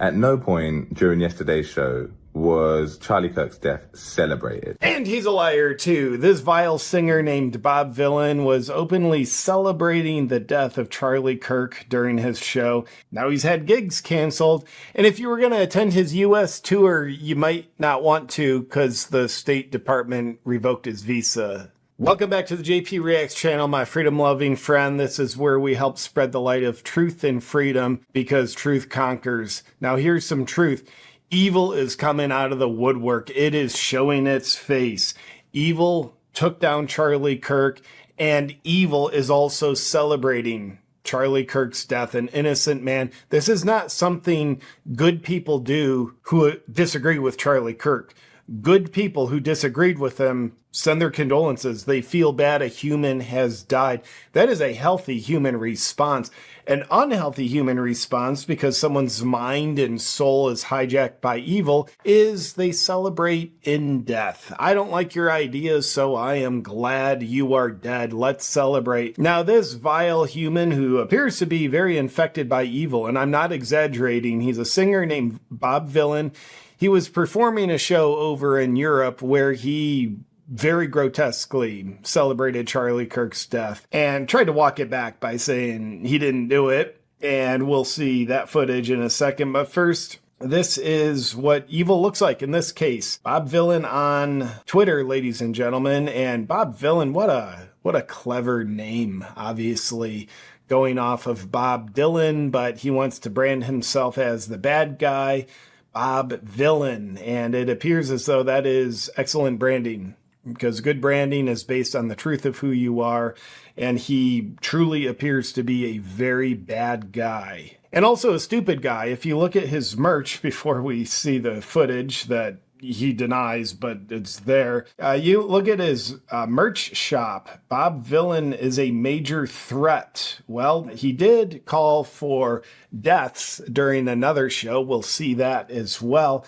At no point during yesterday's show was Charlie Kirk's death celebrated. And he's a liar too. This vile singer named Bob Vylan was openly celebrating the death of Charlie Kirk during his show. Now he's had gigs canceled. And if you were going to attend his US tour, you might not want to because the State Department revoked his visa. Welcome back to the JP Reacts channel, my freedom-loving friend. This is where we help spread the light of truth and freedom because truth conquers. Now here's some truth. Evil is coming out of the woodwork. It is showing its face. Evil took down Charlie Kirk, and evil is also celebrating Charlie Kirk's death, an innocent man. This is not something good people do who disagree with Charlie Kirk. Good people who disagreed with him send their condolences. They feel bad a human has died. That is a healthy human response. An unhealthy human response, because someone's mind and soul is hijacked by evil, is they celebrate in death. I don't like your ideas, so I am glad you are dead. Let's celebrate. Now, this vile human who appears to be very infected by evil, and I'm not exaggerating, he's a singer named Bob Vylan. He was performing a show over in Europe where he very grotesquely celebrated Charlie Kirk's death and tried to walk it back by saying he didn't do it. And we'll see that footage in a second. But first, this is what evil looks like in this case. Bob Vylan on Twitter, ladies and gentlemen. And Bob Vylan, what a clever name, obviously. Going off of Bob Dylan, but he wants to brand himself as the bad guy. Bob Vylan, and it appears as though that is excellent branding because good branding is based on the truth of who you are, and he truly appears to be a very bad guy and also a stupid guy. If you look at his merch before we see the footage that he denies, but it's there. You look at his merch shop. Bob Vylan is a major threat. Well, he did call for deaths during another show. We'll see that as well.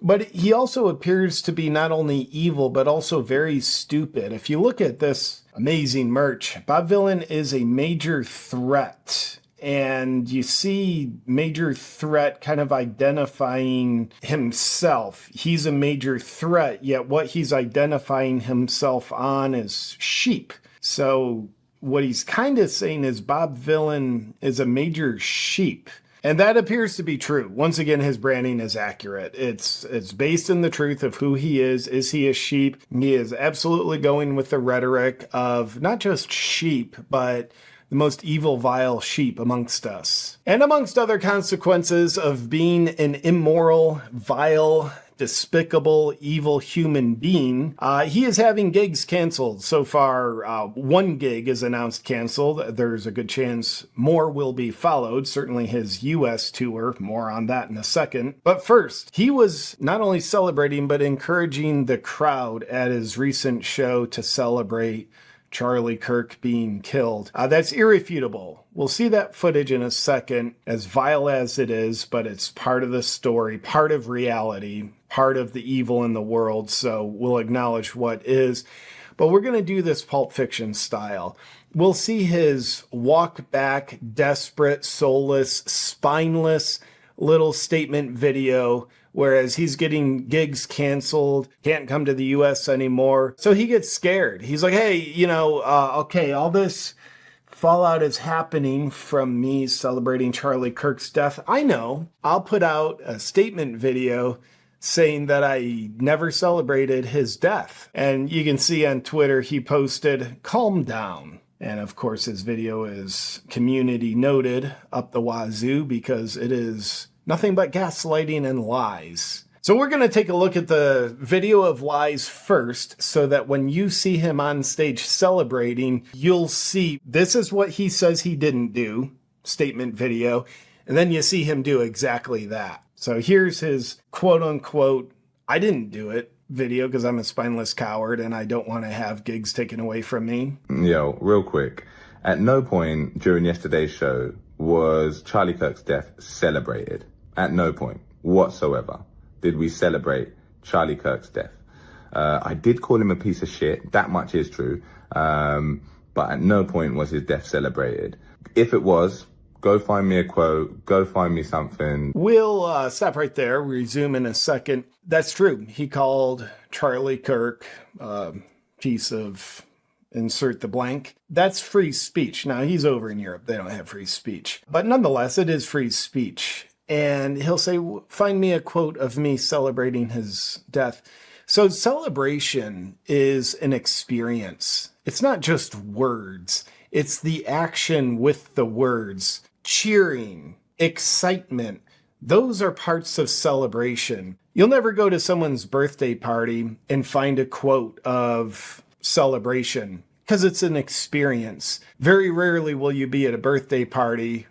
But he also appears to be not only evil, but also very stupid. If you look at this amazing merch, Bob Vylan is a major threat. And you see major threat kind of identifying himself. He's a major threat, yet what he's identifying himself on is sheep. So what he's kind of saying is Bob Vylan is a major sheep. And that appears to be true. Once again, his branding is accurate. It's based in the truth of who he is. Is he a sheep? He is absolutely going with the rhetoric of not just sheep, but the most evil, vile sheep amongst us. And amongst other consequences of being an immoral, vile, despicable, evil human being, he is having gigs canceled. So far, one gig is announced canceled. There's a good chance more will be followed. Certainly his US tour, more on that in a second. But first, he was not only celebrating, but encouraging the crowd at his recent show to celebrate Charlie Kirk being killed. That's irrefutable. We'll see that footage in a second, as vile as it is, but it's part of the story, part of reality, part of the evil in the world, so we'll acknowledge what is. But we're going to do this Pulp Fiction style. We'll see his walk back, desperate, soulless, spineless little statement video, whereas he's getting gigs canceled, can't come to the US anymore. So he gets scared. He's like, hey, okay, all this fallout is happening from me celebrating Charlie Kirk's death. I know. I'll put out a statement video saying that I never celebrated his death. And you can see on Twitter, he posted, calm down. And of course, his video is community noted up the wazoo because it is nothing but gaslighting and lies. So we're going to take a look at the video of lies first so that when you see him on stage celebrating, you'll see this is what he says he didn't do, statement video, and then you see him do exactly that. So here's his quote-unquote, I didn't do it video because I'm a spineless coward and I don't want to have gigs taken away from me. Yo, real quick. At no point during yesterday's show was Charlie Kirk's death celebrated. At no point whatsoever did we celebrate Charlie Kirk's death. I did call him a piece of shit. That much is true. But at no point was his death celebrated. If it was, Go find me a quote. Go find me something. We'll stop right there, resume in a second. That's true. He called Charlie Kirk a piece of insert the blank. That's free speech. Now, he's over in Europe. They don't have free speech. But nonetheless, it is free speech. And he'll say, find me a quote of me celebrating his death. So celebration is an experience. It's not just words. It's the action with the words. Cheering, excitement. Those are parts of celebration. You'll never go to someone's birthday party and find a quote of celebration because it's an experience. Very rarely will you be at a birthday party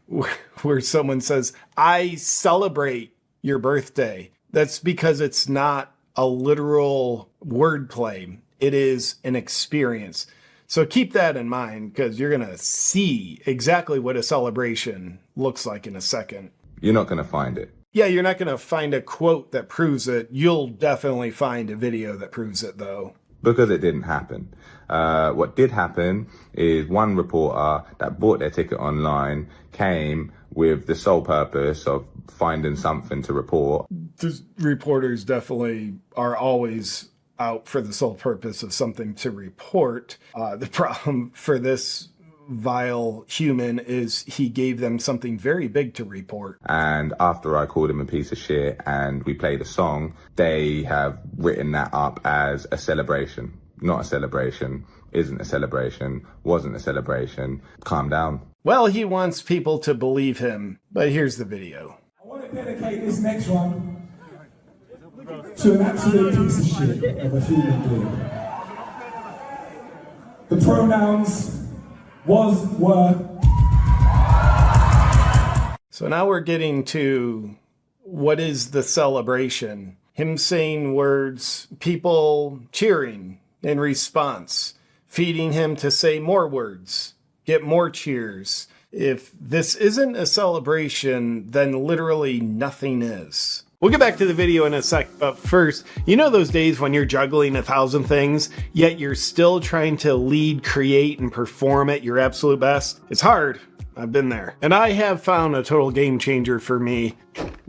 where someone says, I celebrate your birthday. That's because it's not a literal wordplay. It is an experience. So keep that in mind because you're going to see exactly what a celebration looks like in a second. You're not going to find it. Yeah, you're not going to find a quote that proves it. You'll definitely find a video that proves it, though. Because it didn't happen. What did happen is one reporter that bought their ticket online came with the sole purpose of finding something to report. The reporters definitely are always out for the sole purpose of something to report. The problem for this vile human is he gave them something very big to report. And after I called him a piece of shit and we played a song, they have written that up as a celebration. Not a celebration, isn't a celebration, wasn't a celebration. Calm down. Well, he wants people to believe him, but here's the video. I want to dedicate this next one to an absolute piece of shit of a human being. The pronouns was, were. So now we're getting to what is the celebration. Him saying words, people cheering in response, feeding him to say more words, get more cheers. If this isn't a celebration, then literally nothing is. We'll get back to the video in a sec, but first, you know those days when you're juggling 1,000 things, yet you're still trying to lead, create, and perform at your absolute best? It's hard. I've been there. And I have found a total game changer for me,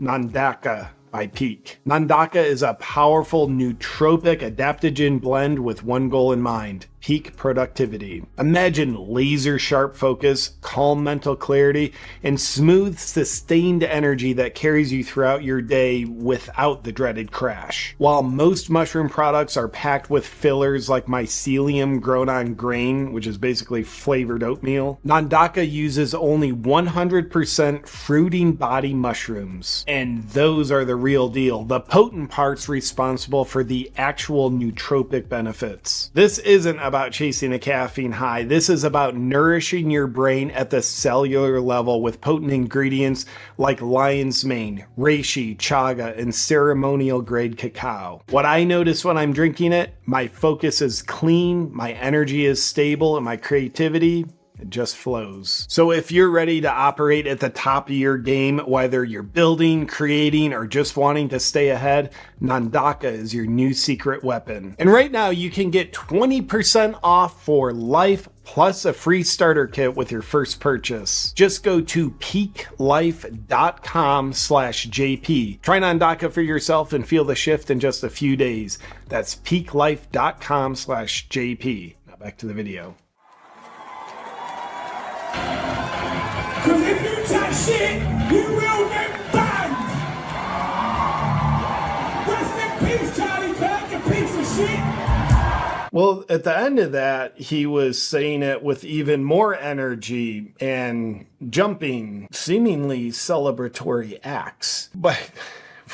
Nandaka by Peak. Nandaka is a powerful nootropic adaptogen blend with one goal in mind: peak productivity. Imagine laser sharp focus, calm mental clarity, and smooth, sustained energy that carries you throughout your day without the dreaded crash. While most mushroom products are packed with fillers like mycelium grown on grain, which is basically flavored oatmeal, Nandaka uses only 100% fruiting body mushrooms. And those are the real deal, the potent parts responsible for the actual nootropic benefits. This isn't about chasing a caffeine high. This is about nourishing your brain at the cellular level with potent ingredients like lion's mane, reishi, chaga, and ceremonial grade cacao. What I notice when I'm drinking it, my focus is clean, my energy is stable, and my creativity, it just flows. So if you're ready to operate at the top of your game, whether you're building, creating, or just wanting to stay ahead, Nandaka is your new secret weapon. And right now you can get 20% off for life plus a free starter kit with your first purchase. Just go to peaklife.com/JP. Try Nandaka for yourself and feel the shift in just a few days. That's peaklife.com/JP. Now back to the video. Cause if you chat shit, you will get banned! Rest in peace, Charlie Kirk, you piece of shit! Well, at the end of that, he was saying it with even more energy and jumping, seemingly celebratory acts. But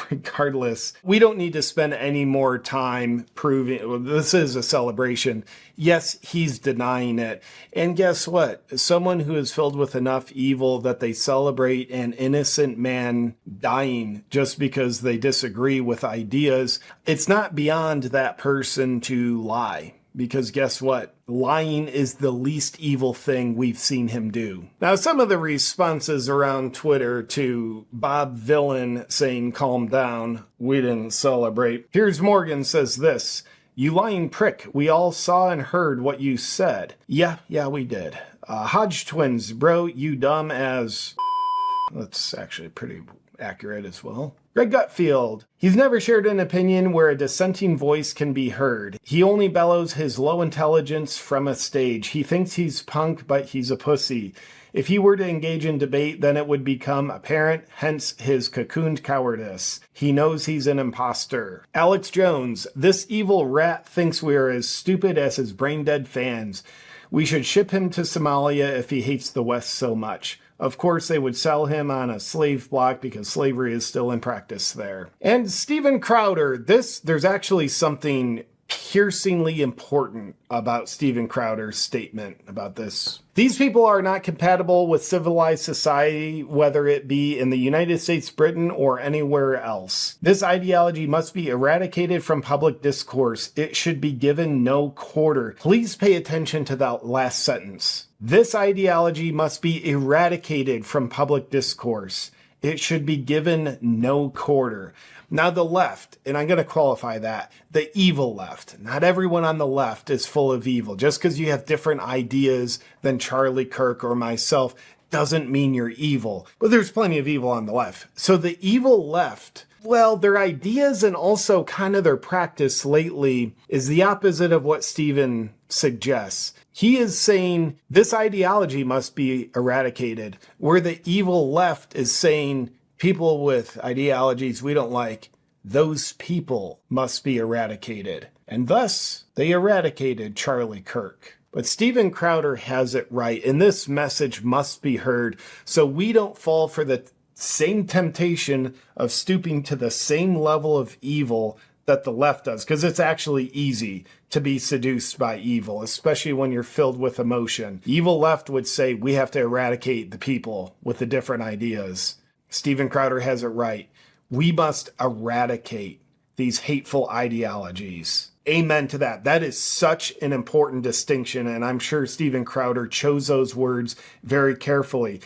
regardless, we don't need to spend any more time proving this is a celebration. Yes, he's denying it. And guess what? Someone who is filled with enough evil that they celebrate an innocent man dying just because they disagree with ideas, it's not beyond that person to lie. Because guess what? Lying is the least evil thing we've seen him do. Now, some of the responses around Twitter to Bob Vylan saying, calm down, we didn't celebrate. Piers Morgan says this: you lying prick, we all saw and heard what you said. Yeah, we did. Hodge twins, bro, you dumb as... That's actually pretty accurate as well. Greg Gutfield. He's never shared an opinion where a dissenting voice can be heard. He only bellows his low intelligence from a stage. He thinks he's punk, but he's a pussy. If he were to engage in debate, then it would become apparent, hence his cocooned cowardice. He knows he's an imposter. Alex Jones. This evil rat thinks we are as stupid as his brain-dead fans. We should ship him to Somalia if he hates the West so much. Of course, they would sell him on a slave block because slavery is still in practice there. And Steven Crowder. There's actually something piercingly important about Steven Crowder's statement about this. These people are not compatible with civilized society, whether it be in the United States, Britain, or anywhere else. This ideology must be eradicated from public discourse. It should be given no quarter. Please pay attention to that last sentence. This ideology must be eradicated from public discourse. It should be given no quarter. Now the left, and I'm going to qualify that, the evil left. Not everyone on the left is full of evil. Just because you have different ideas than Charlie Kirk or myself doesn't mean you're evil. But there's plenty of evil on the left. So the evil left, well, their ideas and also kind of their practice lately is the opposite of what Steven suggests. He is saying this ideology must be eradicated, where the evil left is saying people with ideologies we don't like, those people must be eradicated. And thus, they eradicated Charlie Kirk. But Steven Crowder has it right, and this message must be heard so we don't fall for the same temptation of stooping to the same level of evil that the left does, because it's actually easy to be seduced by evil, especially when you're filled with emotion. Evil left would say we have to eradicate the people with the different ideas. Steven Crowder has it right. We must eradicate these hateful ideologies. Amen to that. That is such an important distinction, and I'm sure Steven Crowder chose those words very carefully.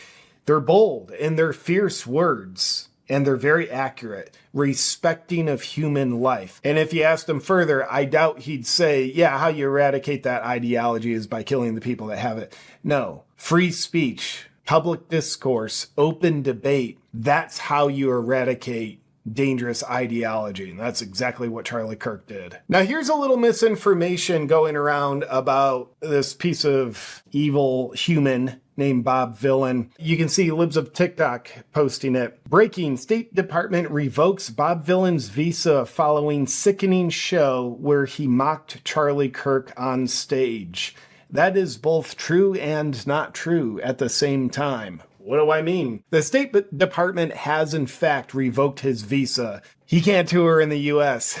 They're bold and they're fierce words, and they're very accurate, respecting of human life. And if you asked him further, I doubt he'd say, yeah, how you eradicate that ideology is by killing the people that have it. No, free speech, public discourse, open debate, that's how you eradicate dangerous ideology. And that's exactly what Charlie Kirk did. Now, here's a little misinformation going around about this piece of evil human named Bob Vylan. You can see libs of TikTok posting it. Breaking: State Department revokes Bob Vylan's visa following sickening show where he mocked Charlie Kirk on stage. That is both true and not true at the same time. What do I mean? The State Department has in fact revoked his visa. He can't tour in the U.S.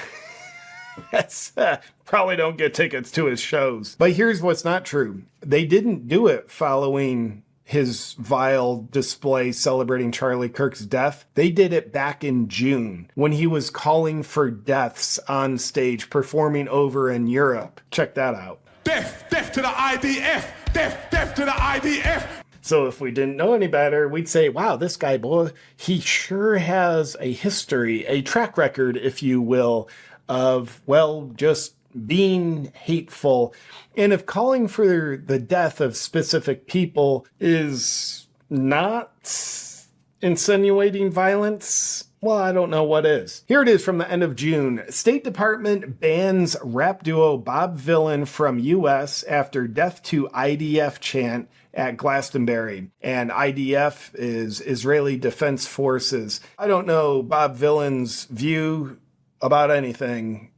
That's probably don't get tickets to his shows. But here's what's not true. They didn't do it following his vile display celebrating Charlie Kirk's death. They did it back in June when he was calling for deaths on stage, performing over in Europe. Check that out. Death, death to the IDF, death, death to the IDF. So if we didn't know any better, we'd say, wow, this guy, boy, he sure has a history, a track record, if you will, of, well, just being hateful. And if calling for the death of specific people is not insinuating violence, well, I don't know what is. Here it is from the end of June. State Department bans rap duo Bob Vylan from U.S. after death to IDF chant at Glastonbury. And IDF is Israeli Defense Forces. I don't know Bob Vylan's view about anything,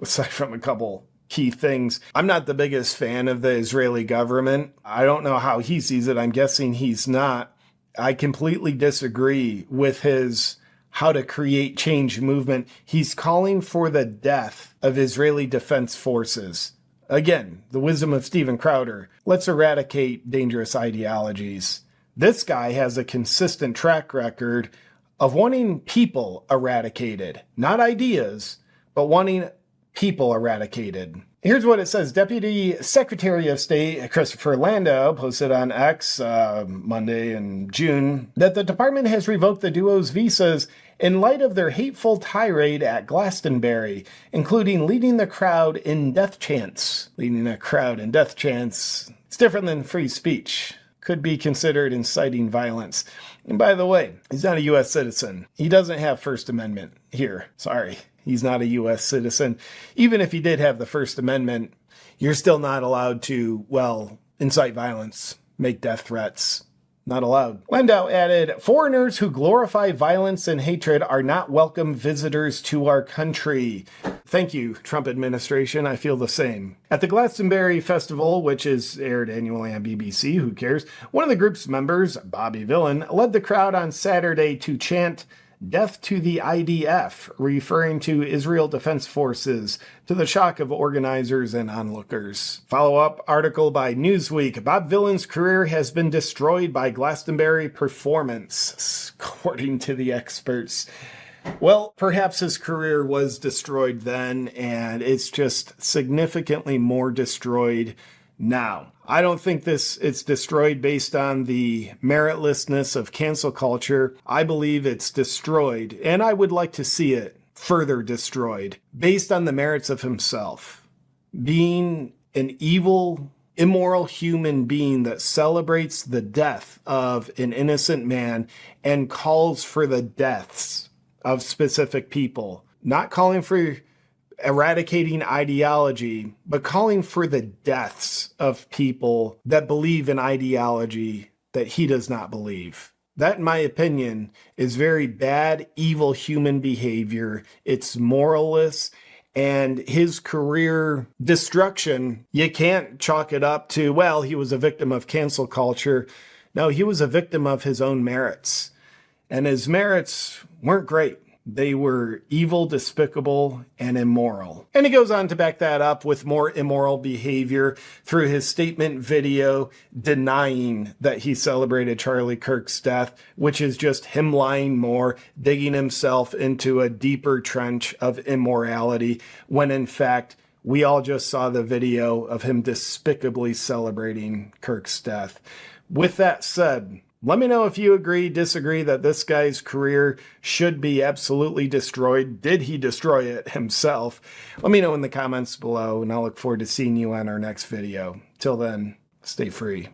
aside from a couple key things. I'm not the biggest fan of the Israeli government. I don't know how he sees it. I'm guessing he's not. I completely disagree with his how to create change movement. He's calling for the death of Israeli Defense Forces. Again, the wisdom of Steven Crowder. Let's eradicate dangerous ideologies. This guy has a consistent track record of wanting people eradicated. Not ideas, but wanting people eradicated. Here's what it says. Deputy Secretary of State Christopher Landau posted on X Monday in June that the department has revoked the duo's visas in light of their hateful tirade at Glastonbury, including leading the crowd in death chants. Leading a crowd in death chants. It's different than free speech. could be considered inciting violence. And by the way, he's not a U.S. citizen. He doesn't have First Amendment here. Sorry, he's not a U.S. citizen. Even if he did have the First Amendment, you're still not allowed to, well, incite violence, make death threats. Not allowed. Landau added, foreigners who glorify violence and hatred are not welcome visitors to our country. Thank you, Trump administration. I feel the same. At the Glastonbury Festival, which is aired annually on BBC, who cares, one of the group's members, Bob Vylan, led the crowd on Saturday to chant, "Death to the IDF," referring to Israel Defense Forces, to the shock of organizers and onlookers. Follow-up article by Newsweek. Bob Vylan's career has been destroyed by Glastonbury performance, according to the experts. Well, perhaps his career was destroyed then, and it's just significantly more destroyed now. I don't think it's destroyed based on the meritlessness of cancel culture. I believe it's destroyed, and I would like to see it further destroyed based on the merits of himself. Being an evil, immoral human being that celebrates the death of an innocent man and calls for the deaths of specific people. Not calling for eradicating ideology, but calling for the deaths of people that believe in ideology that he does not believe. That, in my opinion, is very bad, evil human behavior. It's moralless, and his career destruction, you can't chalk it up to, well, he was a victim of cancel culture. No, he was a victim of his own merits. And his merits weren't great. They were evil, despicable, and immoral. And he goes on to back that up with more immoral behavior through his statement video denying that he celebrated Charlie Kirk's death, which is just him lying more, digging himself into a deeper trench of immorality, when in fact, we all just saw the video of him despicably celebrating Kirk's death. With that said, let me know if you agree, disagree that this guy's career should be absolutely destroyed. Did he destroy it himself? Let me know in the comments below, and I'll look forward to seeing you on our next video. Till then, stay free.